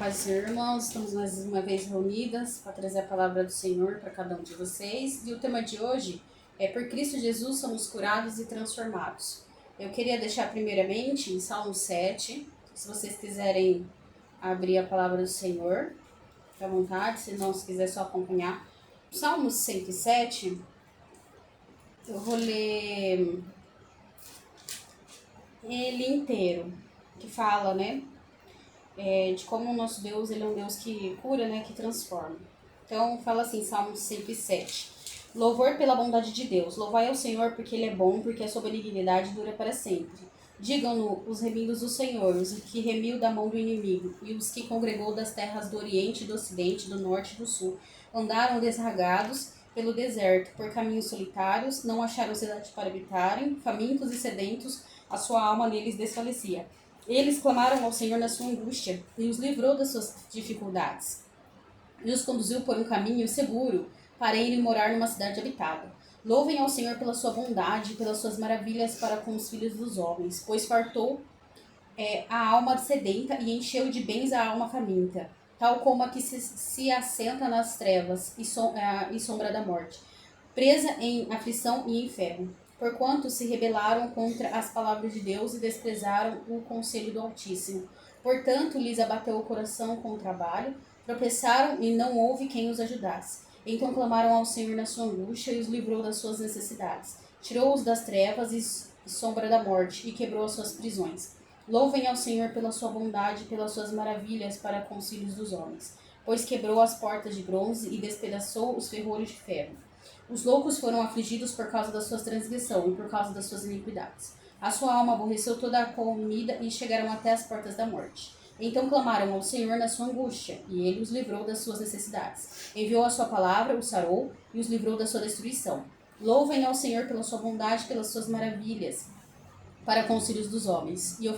paz do Senhor, irmãos. Estamos mais uma vez reunidas para trazer a palavra do Senhor para cada um de vocês. E o tema de hoje é: por Cristo Jesus somos curados e transformados. Eu queria deixar primeiramente em Salmo 7, se vocês quiserem abrir a palavra do Senhor, fique à vontade, se não, se quiser só acompanhar. Salmo 107, eu vou ler ele inteiro, que fala, né? De como o nosso Deus, ele é um Deus que cura, né, que transforma. Então, fala assim, Salmo 107. Louvor pela bondade de Deus. Louvai ao Senhor porque Ele é bom, porque a sua benignidade dura para sempre. Digam-no os remidos do Senhor, os que remiu da mão do inimigo, e os que congregou das terras do Oriente, do Ocidente, do Norte e do Sul. Andaram desragados pelo deserto, por caminhos solitários, não acharam cidade para habitarem, famintos e sedentos, a sua alma neles desfalecia. Eles clamaram ao Senhor na sua angústia e os livrou das suas dificuldades. E os conduziu por um caminho seguro para irem morar numa cidade habitada. Louvem ao Senhor pela sua bondade e pelas suas maravilhas para com os filhos dos homens, pois fartou a alma sedenta e encheu de bens a alma faminta, tal como a que se assenta nas trevas e sombra da morte, presa em aflição e inferno. Porquanto se rebelaram contra as palavras de Deus e desprezaram o conselho do Altíssimo. Portanto, lhes abateu o coração com o trabalho, tropeçaram e não houve quem os ajudasse. Então clamaram ao Senhor na sua angústia e os livrou das suas necessidades. Tirou-os das trevas e sombra da morte e quebrou as suas prisões. Louvem ao Senhor pela sua bondade e pelas suas maravilhas para com os filhos dos homens, pois quebrou as portas de bronze e despedaçou os ferrolhos de ferro. Os loucos foram afligidos por causa da sua transgressão e por causa das suas iniquidades. A sua alma aborreceu toda a comida e chegaram até as portas da morte. Então clamaram ao Senhor na sua angústia, e ele os livrou das suas necessidades. Enviou a sua palavra, os sarou e os livrou da sua destruição. Louvem ao Senhor pela sua bondade e pelas suas maravilhas para com os filhos dos homens. E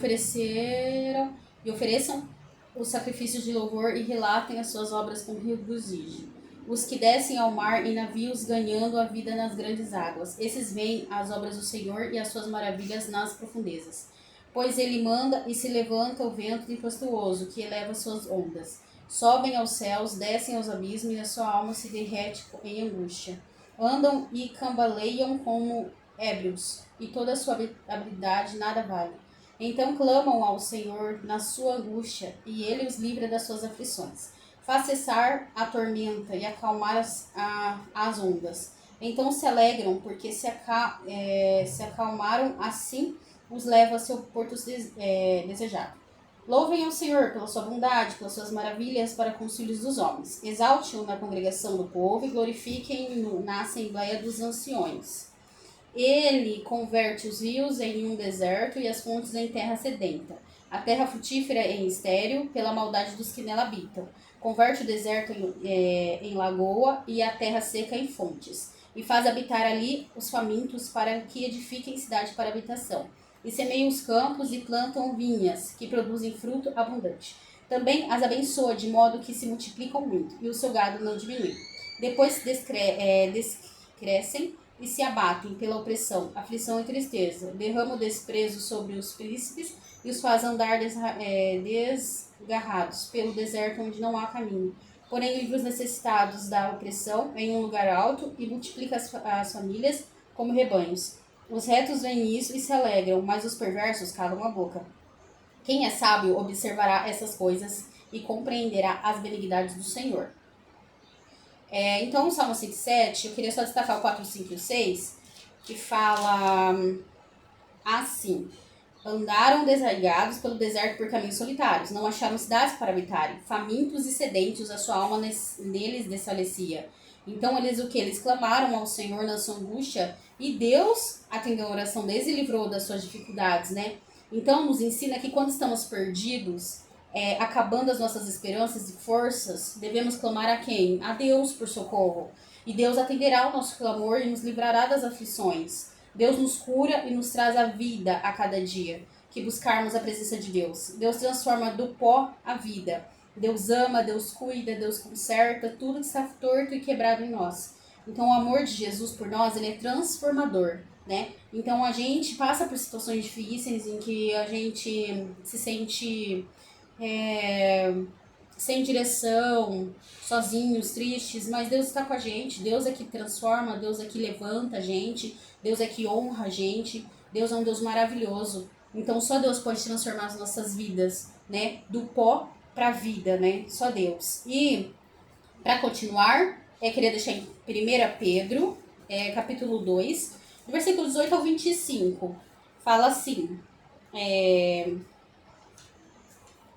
ofereçam os sacrifícios de louvor e relatem as suas obras com regozijo. Os que descem ao mar em navios ganhando a vida nas grandes águas. Esses veem as obras do Senhor e as suas maravilhas nas profundezas. Pois ele manda e se levanta o vento tempestuoso que eleva suas ondas. Sobem aos céus, descem aos abismos e a sua alma se derrete em angústia. Andam e cambaleiam como ébrios, e toda a sua habilidade nada vale. Então clamam ao Senhor na sua angústia, e ele os livra das suas aflições. Faz cessar a tormenta e acalmar as ondas. Então se alegram, porque se acalmaram, assim os leva a seu porto desejado. Louvem ao Senhor pela sua bondade, pelas suas maravilhas para com os filhos dos homens. Exalte-o na congregação do povo e glorifiquem-no na assembleia dos anciões. Ele converte os rios em um deserto e as fontes em terra sedenta. A terra frutífera em estéril, pela maldade dos que nela habitam. Converte o deserto em lagoa e a terra seca em fontes. E faz habitar ali os famintos para que edifiquem cidade para habitação. E semeiam os campos e plantam vinhas, que produzem fruto abundante. Também as abençoa de modo que se multiplicam muito, e o seu gado não diminui. Depois descrescem e se abatem pela opressão, aflição e tristeza. Derrama o desprezo sobre os príncipes e os faz andar desgarrados pelo deserto onde não há caminho. Porém, livra os necessitados da opressão em um lugar alto e multiplica as famílias como rebanhos. Os retos veem isso e se alegram, mas os perversos calam a boca. Quem é sábio observará essas coisas e compreenderá as benignidades do Senhor. Então, o Salmo 107, eu queria só destacar o 4, 5 e o 6, que fala assim: andaram desarraigados pelo deserto por caminhos solitários, não acharam cidades para habitarem, famintos e sedentos, a sua alma neles desfalecia. Então eles Eles clamaram ao Senhor na sua angústia, e Deus atendeu a oração deles e livrou das suas dificuldades, né? Então nos ensina que quando estamos perdidos, acabando as nossas esperanças e forças, devemos clamar a quem? A Deus por socorro. E Deus atenderá o nosso clamor e nos livrará das aflições. Deus nos cura e nos traz a vida a cada dia que buscarmos a presença de Deus. Deus transforma do pó a vida. Deus ama, Deus cuida, Deus conserta tudo que está torto e quebrado em nós. Então o amor de Jesus por nós, ele é transformador, né? Então a gente passa por situações difíceis em que a gente se sente sem direção, sozinhos, tristes, mas Deus está com a gente. Deus é que transforma, Deus é que levanta a gente, Deus é que honra a gente. Deus é um Deus maravilhoso. Então só Deus pode transformar as nossas vidas, né? Do pó para a vida, né? Só Deus. E para continuar, queria deixar em 1 Pedro, capítulo 2, do versículo 18 ao 25. Fala assim,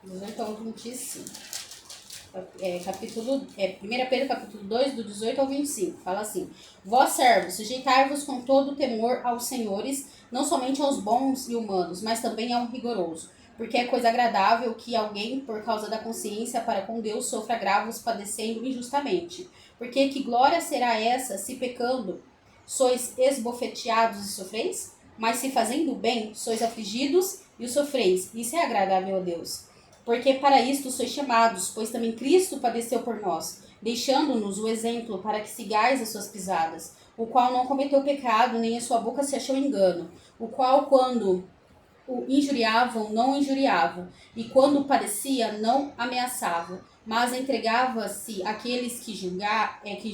18 ao 25. 1 Pedro, capítulo 2, do 18 ao 25. Fala assim: Vós, servos, sujeitai-vos com todo temor aos senhores, não somente aos bons e humanos, mas também ao rigoroso. Porque é coisa agradável que alguém, por causa da consciência para com Deus, sofra agravos padecendo injustamente. Porque que glória será essa, se pecando sois esbofeteados e sofreis? Mas se fazendo bem, sois afligidos e o sofreis. Isso é agradável a Deus. Porque para isto sois chamados, pois também Cristo padeceu por nós, deixando-nos o exemplo para que sigais as suas pisadas, o qual não cometeu pecado, nem em sua boca se achou engano, o qual, quando o injuriavam, não injuriavam, e quando padecia, não ameaçavam, mas entregava-se àqueles que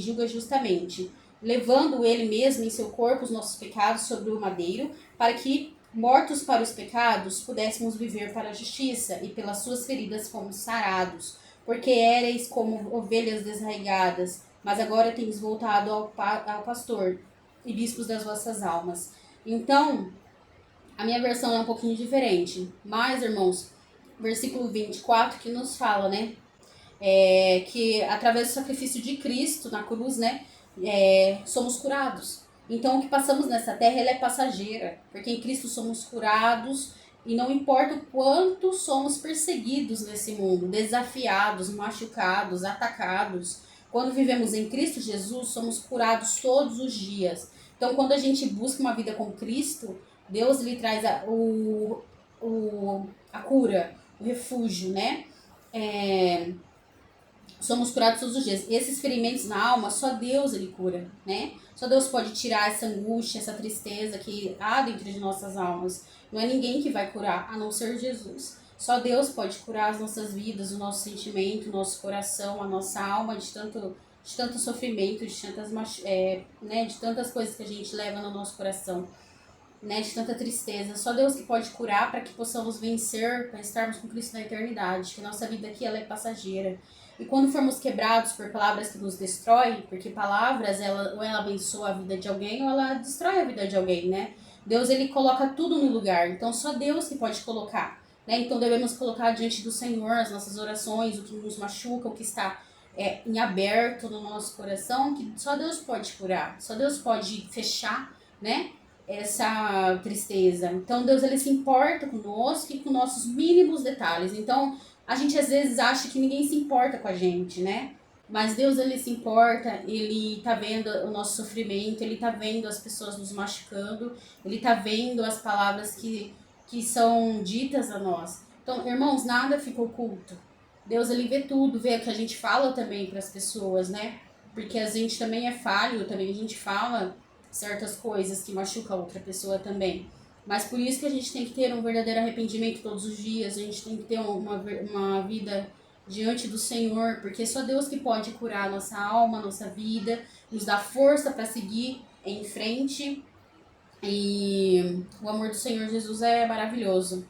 julga justamente, levando ele mesmo em seu corpo os nossos pecados sobre o madeiro, para que, mortos para os pecados, pudéssemos viver para a justiça, e pelas suas feridas fomos sarados, porque éreis como ovelhas desarraigadas, mas agora tendes voltado ao pastor e bispos das vossas almas. Então, a minha versão é um pouquinho diferente, mas, irmãos, versículo 24 que nos fala, né, que através do sacrifício de Cristo na cruz, né, somos curados. Então, o que passamos nessa terra, ela é passageira, porque em Cristo somos curados e não importa o quanto somos perseguidos nesse mundo, desafiados, machucados, atacados. Quando vivemos em Cristo Jesus, somos curados todos os dias. Então, quando a gente busca uma vida com Cristo, Deus lhe traz a cura, o refúgio, né? Somos curados todos os dias. Esses ferimentos na alma, só Deus ele cura, né? Só Deus pode tirar essa angústia, essa tristeza que há dentro de nossas almas. Não é ninguém que vai curar, a não ser Jesus. Só Deus pode curar as nossas vidas, o nosso sentimento, o nosso coração, a nossa alma de tanto sofrimento, de tantas coisas que a gente leva no nosso coração, né, de tanta tristeza. Só Deus que pode curar para que possamos vencer, para estarmos com Cristo na eternidade, que a nossa vida aqui ela é passageira. E quando formos quebrados por palavras que nos destroem, porque palavras, ou ela abençoa a vida de alguém, ou ela destrói a vida de alguém, né? Deus, ele coloca tudo no lugar, então só Deus que pode colocar, né? Então devemos colocar diante do Senhor as nossas orações, o que nos machuca, o que está em aberto no nosso coração, que só Deus pode curar, só Deus pode fechar, né, essa tristeza. Então Deus, ele se importa conosco e com nossos mínimos detalhes. Então a gente às vezes acha que ninguém se importa com a gente, né? Mas Deus, ele se importa, ele tá vendo o nosso sofrimento, ele tá vendo as pessoas nos machucando, ele tá vendo as palavras que são ditas a nós. Então, irmãos, nada fica oculto. Deus, ele vê tudo, vê o que a gente fala também para as pessoas, né? Porque a gente também é falho, também a gente fala certas coisas que machucam a outra pessoa também. Mas por isso que a gente tem que ter um verdadeiro arrependimento todos os dias, a gente tem que ter uma vida diante do Senhor, porque só Deus que pode curar a nossa alma, a nossa vida, nos dar força para seguir em frente. E o amor do Senhor Jesus é maravilhoso.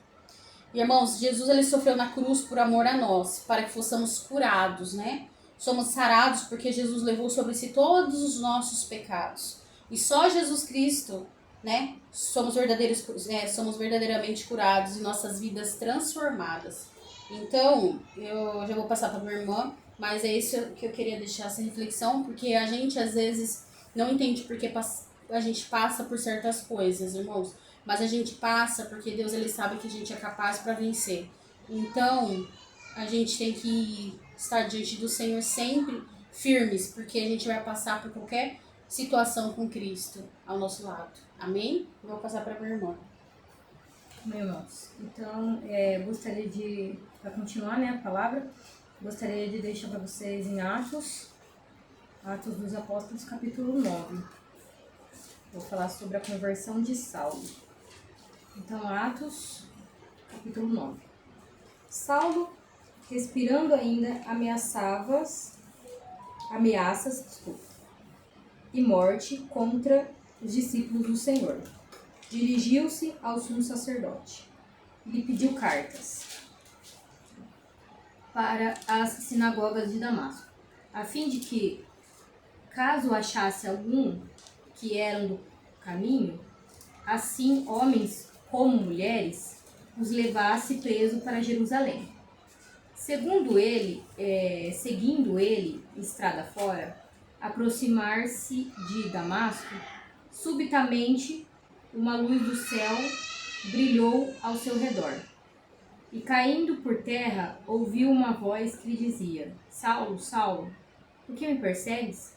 E, irmãos, Jesus, ele sofreu na cruz por amor a nós, para que fossemos curados, né? Somos sarados porque Jesus levou sobre si todos os nossos pecados. E só Jesus Cristo, né, somos verdadeiramente curados e nossas vidas transformadas. Então, eu já vou passar para minha irmã, mas é isso que eu queria deixar essa reflexão, porque a gente às vezes não entende porque a gente passa por certas coisas, irmãos. Mas a gente passa porque Deus, ele sabe que a gente é capaz para vencer. Então, a gente tem que estar diante do Senhor sempre firmes, porque a gente vai passar por qualquer situação com Cristo ao nosso lado. Amém? Eu vou passar para minha irmã. Meus irmãos, então, gostaria de, para continuar, né, a palavra, gostaria de deixar para vocês em Atos dos Apóstolos, capítulo 9. Vou falar sobre a conversão de Saulo. Então, Atos, capítulo 9. Saulo respirando ainda ameaças e morte contra os discípulos do Senhor. Dirigiu-se ao sumo sacerdote e lhe pediu cartas para as sinagogas de Damasco, a fim de que, caso achasse algum que eram do caminho, assim homens como mulheres, os levasse preso para Jerusalém. Seguindo ele, estrada fora, aproximar-se de Damasco, subitamente uma luz do céu brilhou ao seu redor. E caindo por terra, ouviu uma voz que lhe dizia: Saulo, Saulo, por que me persegues?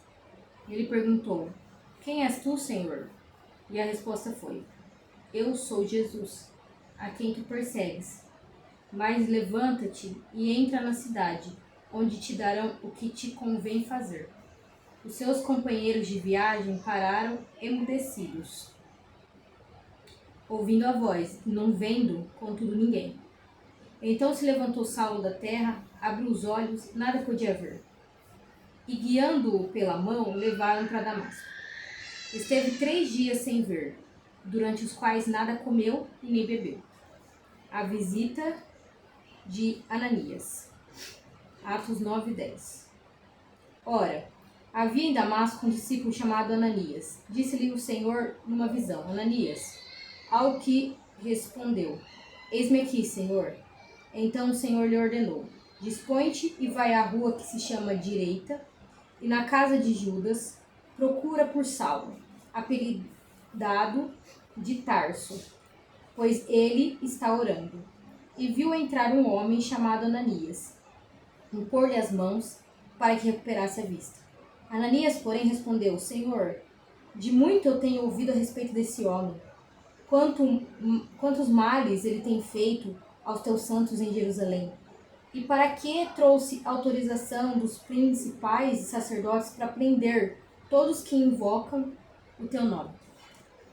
Ele perguntou: Quem és tu, Senhor? E a resposta foi: Eu sou Jesus, a quem tu persegues. Mas levanta-te e entra na cidade, onde te darão o que te convém fazer. Os seus companheiros de viagem pararam emudecidos, ouvindo a voz, e não vendo, contudo, ninguém. Então se levantou Saulo da terra, abriu os olhos, nada podia ver. E guiando-o pela mão, levaram para Damasco. Esteve 3 dias sem ver, durante os quais nada comeu e nem bebeu. A visita de Ananias. Atos 9 e 10. Ora, havia em Damasco um discípulo chamado Ananias. Disse-lhe o Senhor numa visão: Ananias. Ao que respondeu: Eis-me aqui, Senhor. Então o Senhor lhe ordenou: Dispõe-te e vai à rua que se chama Direita, e na casa de Judas procura por Saulo, apelidado de Tarso, pois ele está orando. E viu entrar um homem chamado Ananias, impor-lhe as mãos para que recuperasse a vista. Ananias, porém, respondeu: Senhor, de muito eu tenho ouvido a respeito desse homem. Quantos males ele tem feito aos teus santos em Jerusalém? E para que trouxe autorização dos principais sacerdotes para prender todos que invocam o teu nome?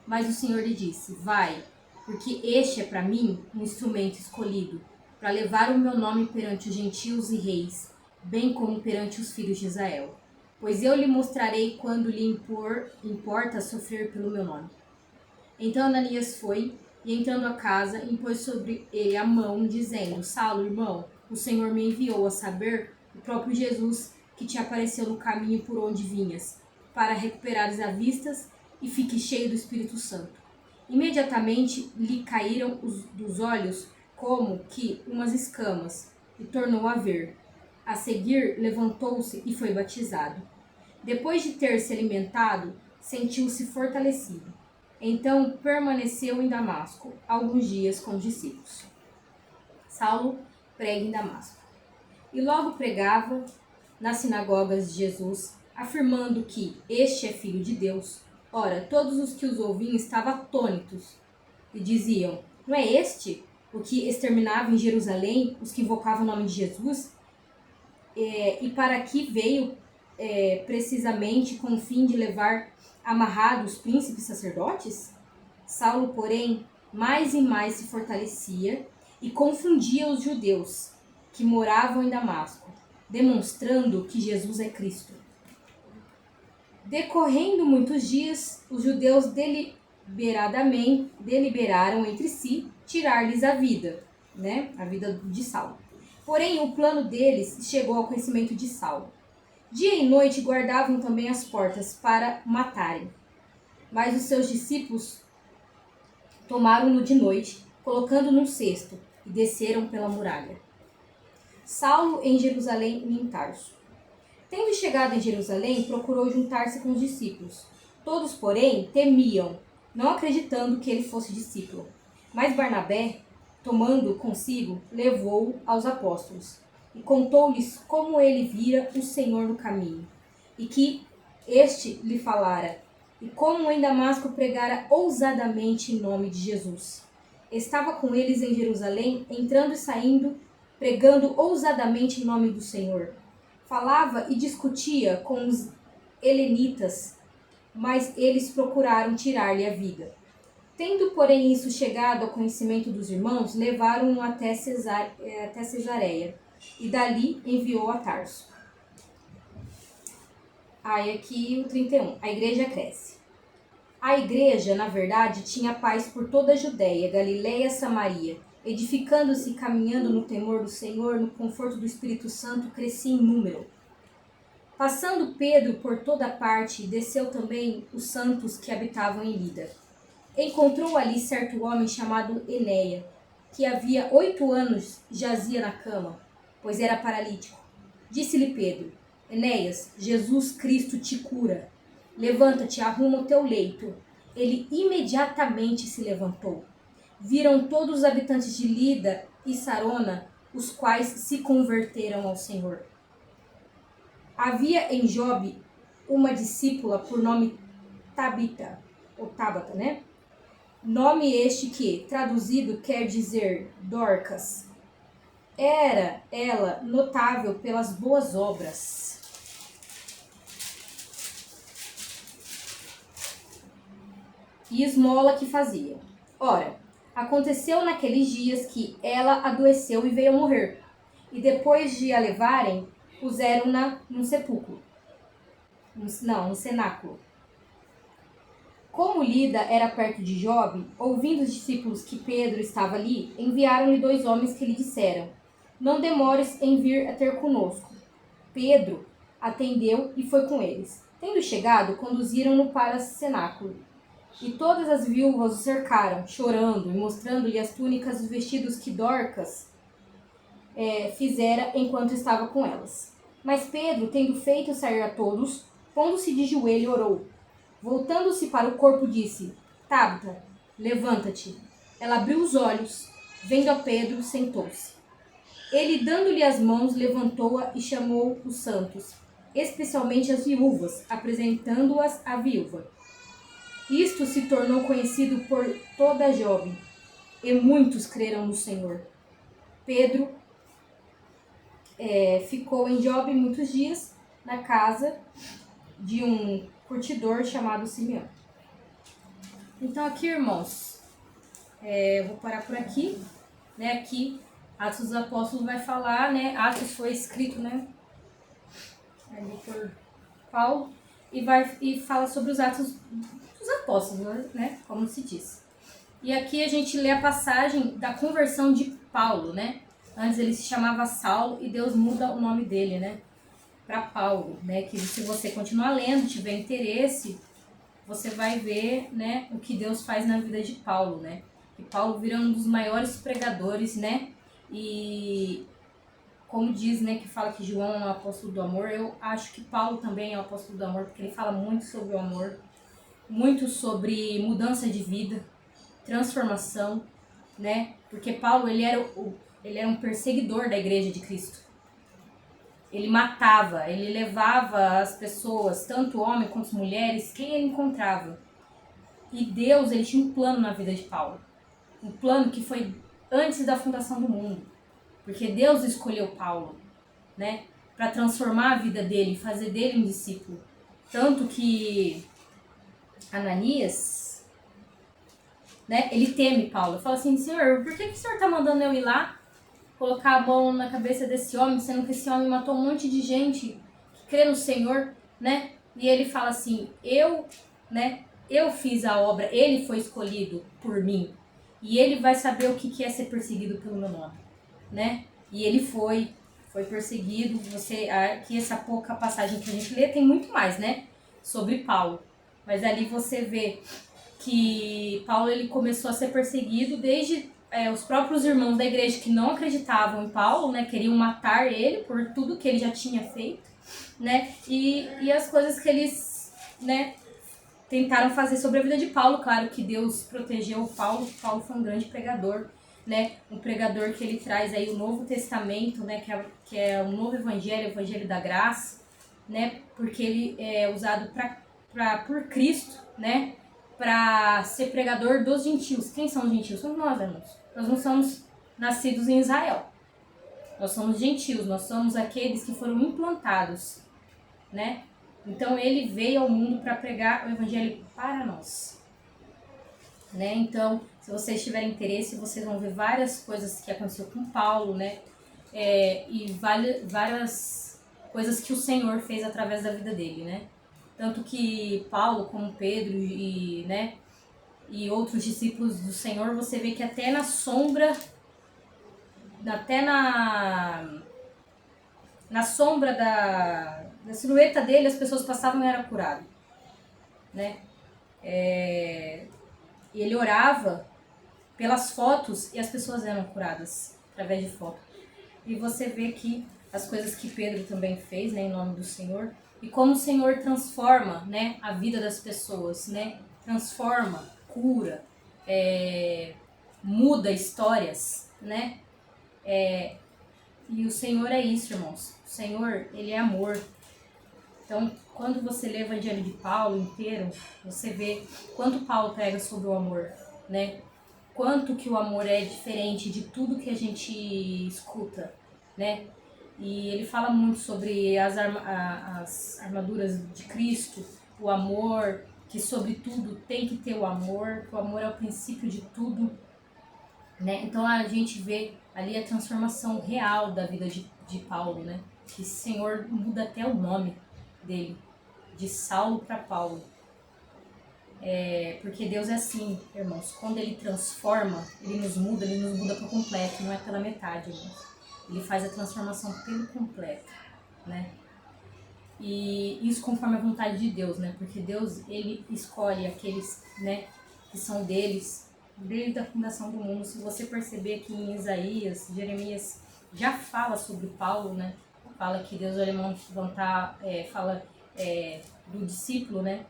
Mas o Senhor lhe disse: Vai, porque este é para mim um instrumento escolhido, para levar o meu nome perante os gentios e reis, bem como perante os filhos de Israel. Pois eu lhe mostrarei quando lhe importa sofrer pelo meu nome. Então Ananias foi, e entrando a casa, impôs sobre ele a mão, dizendo: Saulo, irmão, o Senhor me enviou, a saber, o próprio Jesus, que te apareceu no caminho por onde vinhas, para recuperares a vista e fique cheio do Espírito Santo. Imediatamente lhe caíram dos olhos como que umas escamas, e tornou a ver. A seguir, levantou-se e foi batizado. Depois de ter se alimentado, sentiu-se fortalecido. Então permaneceu em Damasco alguns dias com os discípulos. Saulo prega em Damasco. E logo pregava nas sinagogas de Jesus, afirmando que este é filho de Deus. Ora, todos os que os ouviam estavam atônitos e diziam: Não é este o que exterminava em Jerusalém os que invocavam o nome de Jesus? E para aqui veio precisamente com o fim de levar amarrados os príncipes sacerdotes? Saulo, porém, mais e mais se fortalecia e confundia os judeus que moravam em Damasco, demonstrando que Jesus é Cristo. Decorrendo muitos dias, os judeus deliberaram entre si tirar-lhes a vida, a vida de Saulo. Porém, o plano deles chegou ao conhecimento de Saulo. Dia e noite guardavam também as portas para matarem. Mas os seus discípulos tomaram-no de noite, colocando num cesto, e desceram pela muralha. Saulo em Jerusalém e em Tarso. Tendo chegado em Jerusalém, procurou juntar-se com os discípulos. Todos, porém, temiam, não acreditando que ele fosse discípulo. Mas Barnabé, tomando consigo, levou-o aos apóstolos e contou-lhes como ele vira o Senhor no caminho, e que este lhe falara, e como em Damasco pregara ousadamente em nome de Jesus. Estava com eles em Jerusalém, entrando e saindo, pregando ousadamente em nome do Senhor. Falava e discutia com os helenitas, mas eles procuraram tirar-lhe a vida. Tendo, porém, isso chegado ao conhecimento dos irmãos, levaram-no até Cesareia. e dali enviou a Tarso. Aí aqui o 31, a igreja cresce. A igreja, na verdade, tinha paz por toda a Judéia, Galiléia e Samaria, edificando-se e caminhando no temor do Senhor, no conforto do Espírito Santo, crescia em número. Passando Pedro por toda parte, desceu também os santos que habitavam em Lida. Encontrou ali certo homem chamado Enéia, que havia 8 anos jazia na cama, pois era paralítico. Disse-lhe Pedro: Enéias, Jesus Cristo te cura. Levanta-te, arruma o teu leito. Ele imediatamente se levantou. Viram todos os habitantes de Lida e Sarona, os quais se converteram ao Senhor. Havia em Jope uma discípula por nome Tabita, ou Tabata, né? Nome este que, traduzido, quer dizer Dorcas. Era ela notável pelas boas obras e esmola que fazia. Ora, aconteceu naqueles dias que ela adoeceu e veio a morrer. E depois de a levarem, puseram-na num sepulcro. Num cenáculo. Como Lida era perto de Jope, ouvindo os discípulos que Pedro estava ali, enviaram-lhe 2 homens que lhe disseram: Não demores em vir a ter conosco. Pedro atendeu e foi com eles. Tendo chegado, conduziram-no para o cenáculo. E todas as viúvas o cercaram, chorando e mostrando-lhe as túnicas e os vestidos que Dorcas fizera enquanto estava com elas. Mas Pedro, tendo feito sair a todos, pondo-se de joelho, orou. Voltando-se para o corpo, disse: Tabita, levanta-te. Ela abriu os olhos, vendo a Pedro, sentou-se. Ele, dando-lhe as mãos, levantou-a e chamou os santos, especialmente as viúvas, apresentando-as à viúva. Isto se tornou conhecido por toda Jope, e muitos creram no Senhor. Pedro ficou em Jope muitos dias, na casa de um curtidor chamado Simeão. Então aqui, irmãos, eu vou parar por aqui, né? Aqui, Atos dos Apóstolos vai falar, né? Atos foi escrito, né? Ali por Paulo, e fala sobre os Atos dos Apóstolos, né? Como se diz. E aqui a gente lê a passagem da conversão de Paulo, né? Antes ele se chamava Saulo e Deus muda o nome dele, né? Para Paulo, né? Que se você continuar lendo, tiver interesse, você vai ver, né, o que Deus faz na vida de Paulo, né? E Paulo vira um dos maiores pregadores, né? E como diz, né, que fala que João é o apóstolo do amor, eu acho que Paulo também é o apóstolo do amor, porque ele fala muito sobre o amor, muito sobre mudança de vida, transformação, né? Porque Paulo, ele era um perseguidor da igreja de Cristo. Ele matava, ele levava as pessoas, tanto homens quanto mulheres, quem ele encontrava. E Deus, ele tinha um plano na vida de Paulo. Um plano que foi antes da fundação do mundo. Porque Deus escolheu Paulo, né, para transformar a vida dele, fazer dele um discípulo. Tanto que Ananias, né, ele teme Paulo. Fala assim: Senhor, por que o Senhor está mandando eu ir lá colocar a mão na cabeça desse homem, sendo que esse homem matou um monte de gente que crê no Senhor, né? E ele fala assim: eu fiz a obra, ele foi escolhido por mim. E ele vai saber o que é ser perseguido pelo meu nome, né? E ele foi perseguido. Aqui essa pouca passagem que a gente lê tem muito mais, né? Sobre Paulo. Mas ali você vê que Paulo, ele começou a ser perseguido desde os próprios irmãos da igreja que não acreditavam em Paulo, né, queriam matar ele por tudo que ele já tinha feito, né, e as coisas que eles, né, tentaram fazer sobre a vida de Paulo. Claro que Deus protegeu Paulo. Paulo foi um grande pregador, né, um pregador que ele traz aí o Novo Testamento, né, que é um novo evangelho, o evangelho da graça, né, porque ele é usado por Cristo, né, para ser pregador dos gentios. Quem são os gentios? Somos nós, irmãos. Nós não somos nascidos em Israel. Nós somos gentios, nós somos aqueles que foram implantados, né? Então ele veio ao mundo para pregar o evangelho para nós, né? Então, se vocês tiverem interesse, vocês vão ver várias coisas que aconteceu com Paulo, né? e várias coisas que o Senhor fez através da vida dele, né? Tanto que Paulo, como Pedro né, e outros discípulos do Senhor, você vê que até na sombra, até na sombra da silhueta dele, as pessoas passavam e eram curadas, né? E ele orava pelas fotos e as pessoas eram curadas através de foto. E você vê que as coisas que Pedro também fez, né, em nome do Senhor, e como o Senhor transforma, né, a vida das pessoas, né? Transforma, cura, muda histórias, né? E o Senhor é isso, irmãos. O Senhor, ele é amor. Então, quando você lê o Evangelho de Paulo inteiro, você vê quanto Paulo prega sobre o amor, né? Quanto que o amor é diferente de tudo que a gente escuta, né? E ele fala muito sobre as armaduras de Cristo, o amor, que sobre tudo tem que ter o amor, que o amor é o princípio de tudo, né? Então a gente vê ali a transformação real da vida de Paulo, né? Que o Senhor muda até o nome dele, de Saulo para Paulo. Porque Deus é assim, irmãos. Quando Ele transforma, Ele nos muda por completo, não é pela metade, irmãos. Ele faz a transformação pelo completo, né? E isso conforme a vontade de Deus, né? Porque Deus, Ele escolhe aqueles, né, que são deles, desde a fundação do mundo. Se você perceber que em Isaías, Jeremias já fala sobre Paulo, né? Fala que Deus vai levantar, fala do discípulo, né?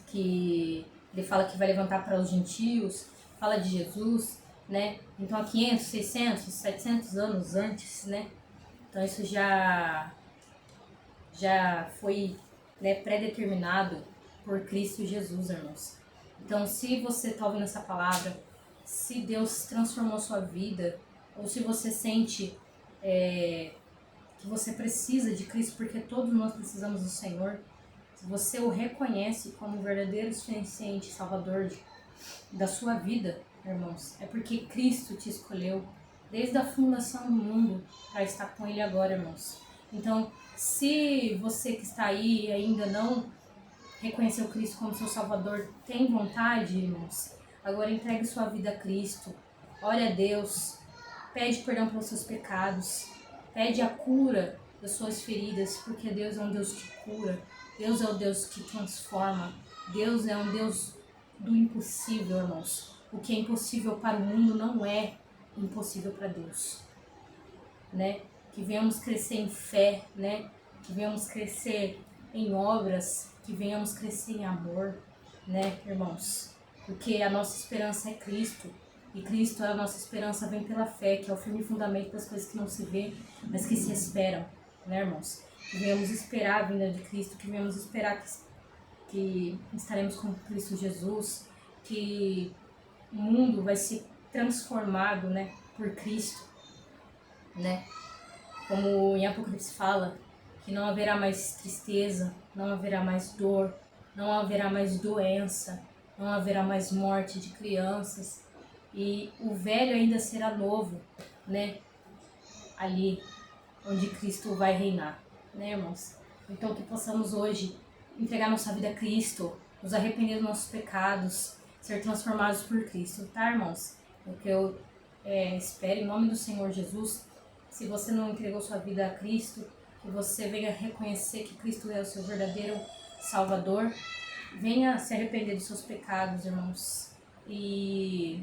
Que ele fala que vai levantar para os gentios, fala de Jesus, né? Então há 500, 600, 700 anos antes, né? Então isso já foi, né, pré-determinado por Cristo Jesus, irmãos. Então, se você está ouvindo essa palavra, se Deus transformou sua vida, ou se você sente que você precisa de Cristo, porque todos nós precisamos do Senhor, se você o reconhece como verdadeiro suficiente Salvador da sua vida, irmãos, é porque Cristo te escolheu desde a fundação do mundo para estar com Ele agora, irmãos. Então, se você que está aí e ainda não reconheceu Cristo como seu Salvador, tem vontade, irmãos, agora entregue sua vida a Cristo, ore a Deus, pede perdão pelos seus pecados, pede a cura das suas feridas, porque Deus é um Deus que cura, Deus é o Deus que transforma, Deus é um Deus do impossível, irmãos. O que é impossível para o mundo não é impossível para Deus, né? Que venhamos crescer em fé, né? Que venhamos crescer em obras, que venhamos crescer em amor, né, irmãos? Porque a nossa esperança é Cristo, e Cristo, a nossa esperança vem pela fé, que é o firme fundamento das coisas que não se vê, mas que se esperam, né, irmãos? Que venhamos esperar a vinda de Cristo, que venhamos esperar que estaremos com Cristo Jesus, que o mundo vai ser transformado, né, por Cristo, né? Como em Apocalipse fala, que não haverá mais tristeza, não haverá mais dor, não haverá mais doença, não haverá mais morte de crianças, e o velho ainda será novo, né? Ali onde Cristo vai reinar, né, irmãos? Então que possamos hoje entregar nossa vida a Cristo, nos arrepender dos nossos pecados, ser transformados por Cristo, tá, irmãos? O que eu espero em nome do Senhor Jesus. Se você não entregou sua vida a Cristo, que você venha reconhecer que Cristo é o seu verdadeiro Salvador. Venha se arrepender dos seus pecados, irmãos. E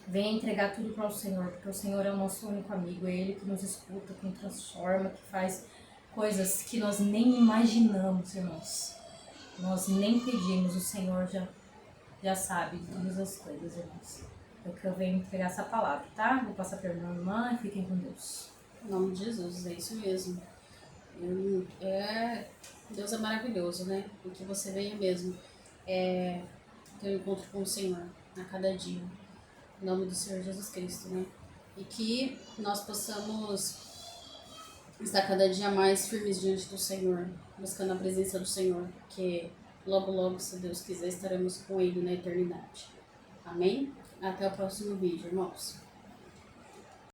venha entregar tudo para o Senhor, porque o Senhor é o nosso único amigo. É Ele que nos escuta, que nos transforma, que faz coisas que nós nem imaginamos, irmãos. Nós nem pedimos, o Senhor já sabe de todas as coisas, irmãos. É o que eu venho entregar essa palavra, tá? Vou passar para a minha irmã e fiquem com Deus. Em nome de Jesus, é isso mesmo. Deus é maravilhoso, né? E que você venha mesmo ter um encontro com o Senhor a cada dia. Em nome do Senhor Jesus Cristo, né? E que nós possamos estar cada dia mais firmes diante do Senhor, buscando a presença do Senhor, porque logo, logo, se Deus quiser, estaremos com Ele na eternidade. Amém? Até o próximo vídeo, irmãos.